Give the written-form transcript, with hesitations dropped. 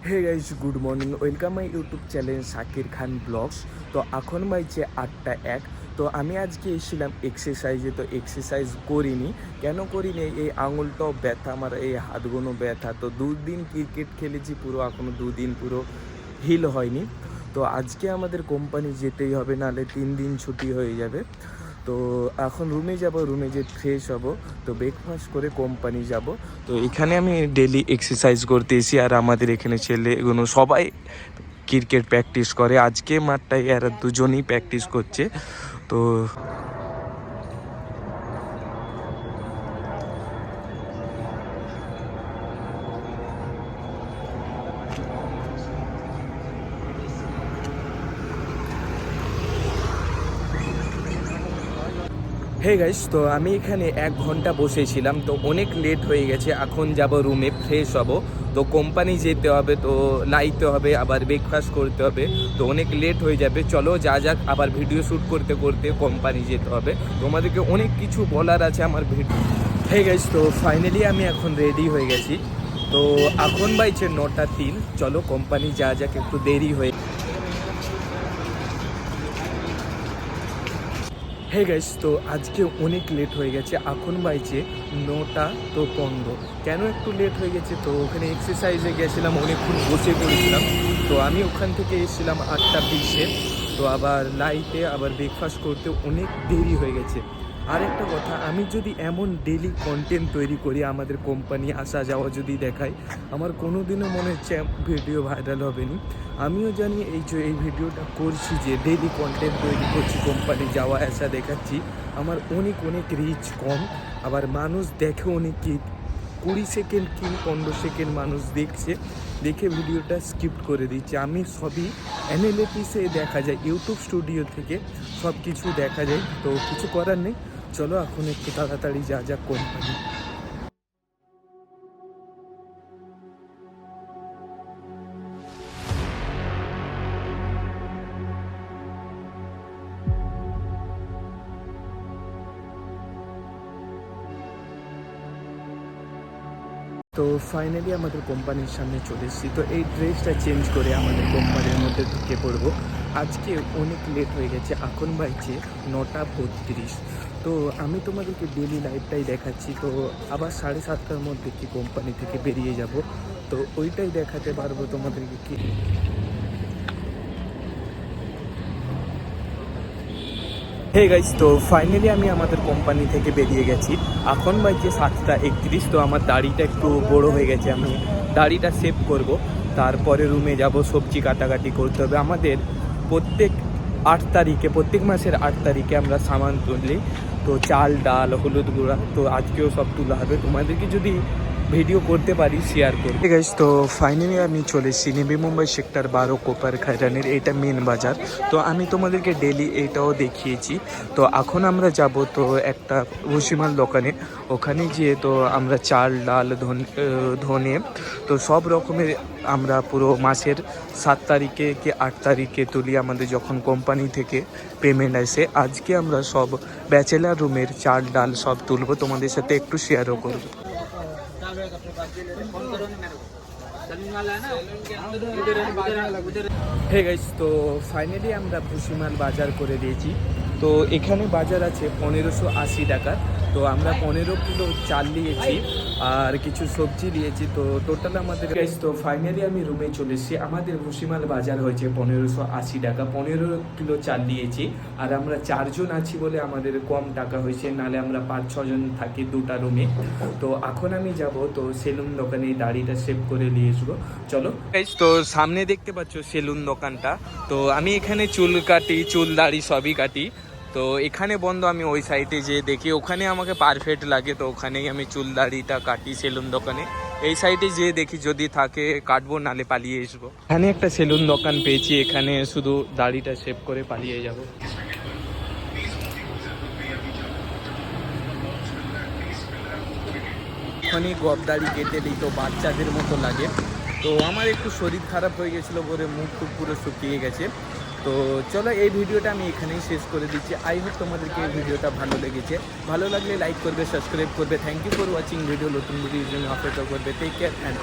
Hey guys, good morning, welcome my YouTube channel Shakir Khan vlogs. তো এখন বাজছে 8টা 1। তো আমি আজকে এসেছিলাম এক্সারসাইজে, তো এক্সারসাইজ করিনি। কেন করিনি? এই আঙুলটাও ব্যথা, আমার এই হাতগুলো ব্যথা। তো 2 দিন ক্রিকেট খেলেছি, পুরো এখনও 2 দিন পুরো হিল হয়নি। তো আজকে আমাদের কোম্পানি যেতেই হবে, নাহলে 3 দিন ছুটি হয়ে যাবে। তো এখন রুমে যাব, রুমে যে ফ্রেশ হব, তো ব্রেকফাস্ট করে কোম্পানি যাব। তো এখানে আমি ডেলি এক্সারসাইজ করতে এসি, আর আমাদের এখানে ছেলেগুলো সবাই ক্রিকেট প্র্যাকটিস করে। আজকে মাঠটায় এরা দুজনেই প্র্যাকটিস করছে। তো হে গাইস, তো আমি এখানে 1 ঘন্টা বসেছিলাম, তো অনেক লেট হয়ে গেছে। এখন যাব রুমে, ফ্রেশ হব। তো কোম্পানি যেতে হবে, তো লাইতে হবে, আবার ব্রেকফাস্ট করতে হবে। তো অনেক লেট হয়ে যাবে। চলো যা যাক, আবার ভিডিও শ্যুট করতে করতে কোম্পানি যেতে হবে। তোমাদেরকে অনেক কিছু বলার আছে আমার ভিডিও। হে গাইস, তো ফাইনালি আমি এখন রেডি হয়ে গেছি। তো এখন বাজছে 9টা 3। চলো কোম্পানি যা যাক, একটু দেরি হয়ে। হে গাইস, তো আজকে অনেক লেট হয়ে গেছে। এখন বাজছে 9টা 15। কেন একটু লেট হয়ে গেছে? তো ওখানে এক্সারসাইজে গেছিলাম, অনেকক্ষণ বসে পড়েছিলাম। তো আমি ওখান থেকে এসেছিলাম 8টা 20-এ। তো আবার লাইটে আবার ব্রেকফাস্ট করতে অনেক দেরি হয়ে গেছে। আর একটা কথা, আমি যদি এমন ডেলি কন্টেন্ট তৈরি করি, আমাদের কোম্পানি আসা যাওয়া যদি দেখাই, আমার কোনো দিনও মনে হচ্ছে ভিডিও ভাইরাল হবে না। আমিও জানি এই ভিডিওটা করছি, যে ডেলি কন্টেন্ট তৈরি করছি, কোম্পানি যাওয়া আসা দেখাচ্ছি, আমার অনেক অনেক রিচ কম। আবার মানুষ দেখে অনেক, কি 20 সেকেন্ড কি 15 সেকেন্ড মানুষ দেখছে, দেখে ভিডিওটা স্কিপ করে দিচ্ছে। আমি সবই অ্যানালিটিক্সে দেখা যায়, ইউটিউব স্টুডিও থেকে সব কিছু দেখা যায়। তো কিছু করার নেই, চলো এখন একটু তাড়াতাড়ি যা যা কোম্পানি। তো ফাইনালি আমাদের কোম্পানির সামনে চলে এসেছি। তো এই ড্রেসটা চেঞ্জ করে আমাদের কোম্পানির মধ্যে ঢুকে পড়বো। আজকে অনেক লেট হয়ে গেছে, এখন বাজছে 9টা 32। তো আমি তোমাদেরকে ডেলি লাইফটাই দেখাচ্ছি। তো আবার 7:30টার মধ্যে কি কোম্পানি থেকে বেরিয়ে যাব, তো ওইটাই দেখাতে পারবো তোমাদেরকে। কি হে গাইস, তো ফাইনালি আমি আমাদের কোম্পানি থেকে বেরিয়ে গেছি। এখন বাজছে 7টা 31। তো আমার দাড়িটা একটু বড় হয়ে গেছে, আমি দাড়িটা সেভ করব। তারপরে রুমে যাব, সবজি কাটাকাটি করতে হবে আমাদের। প্রত্যেক 8 তারিখে, প্রত্যেক মাসের 8 তারিখে আমরা সামান তুলি। তো চাল, ডাল, হলুদ গুঁড়া, তো আজকেও সব তোলা হবে। তোমাদেরকে যদি ভিডিও করতে পারি শেয়ার করবো। ঠিক আছে, তো ফাইনালি আমি চলে এসেছি নেভি মুম্বাই সেক্টর 12 কোপার খায়রানের, এটা মেন বাজার। তো আমি তোমাদেরকে ডেলি এইটাও দেখিয়েছি। তো এখন আমরা যাব তো একটা ভুসিমাল দোকানে, ওখানে গিয়ে তো আমরা চাল, ডাল, ধনে, তো সব রকমের আমরা পুরো মাসের 7 তারিখে কি 8 তারিখে তুলি, আমাদের যখন কোম্পানি থেকে পেমেন্ট আসে। আজকে আমরা সব ব্যাচেলার রুমের চাল, ডাল সব তুলবো, তোমাদের সাথে একটু শেয়ারও করবো। হে গাইস, তো ফাইনালি আমরা ভুসিমাল বাজার করে দিয়েছি। তো এখানে বাজার আছে 1580 টাকা। তো আমরা 15 কিলো চাল নিয়েছি, আর কিছু সবজি নিয়েছি। তো টোটাল আমাদের গাইস, তো ফাইনালি আমি রুমে চলে এসেছি। আমাদের ভুসিমাল বাজার হয়েছে 1580 টাকা। 15 কিলো চাল নিয়েছি, আর আমরা 4 জন আছি বলে আমাদের কম টাকা হয়েছে, নাহলে আমরা 5-6 জন থাকি 2টা রুমে। তো এখন আমি যাব, তো সেলুন দোকানে দাড়িটা সেভ করে নিয়ে আসবো। চলো গাইস, তো সামনে দেখতে পাচ্ছ সেলুন দোকানটা। তো আমি এখানে চুল কাটি, চুল দাড়ি সবই কাটি। তো এখানে বন্ধ, আমি ওই সাইডে যেয়ে দেখি, ওখানে আমাকে পারফেক্ট লাগে। তো ওখানেই আমি চুল দাড়িটা কাটি সেলুন দোকানে। এই সাইডে যেয়ে দেখি, যদি থাকে কাটবো, নালে পালিয়ে আসবো। এখানে একটা সেলুন দোকান পেয়েছি, এখানে শুধু দাড়িটা সেভ করে পালিয়ে যাব। এখনই গবদাড়ি কেটে দিই, তো বাচ্চাদের মতো লাগে। তো আমার একটু শরীর খারাপ হয়ে গেছিলো বলে মুখ টুক পুরো শুকিয়ে গেছে। তো চলো, এই ভিডিওটা আমি এখানেই শেষ করে দিচ্ছি। আই হোপ তোমাদেরকে এই ভিডিওটা ভালো লেগেছে। ভালো লাগলে লাইক করবে, সাবস্ক্রাইব করবে। Thank you for watching video. নতুন ভিডিওর জন্য অপেক্ষা করবে। Take care and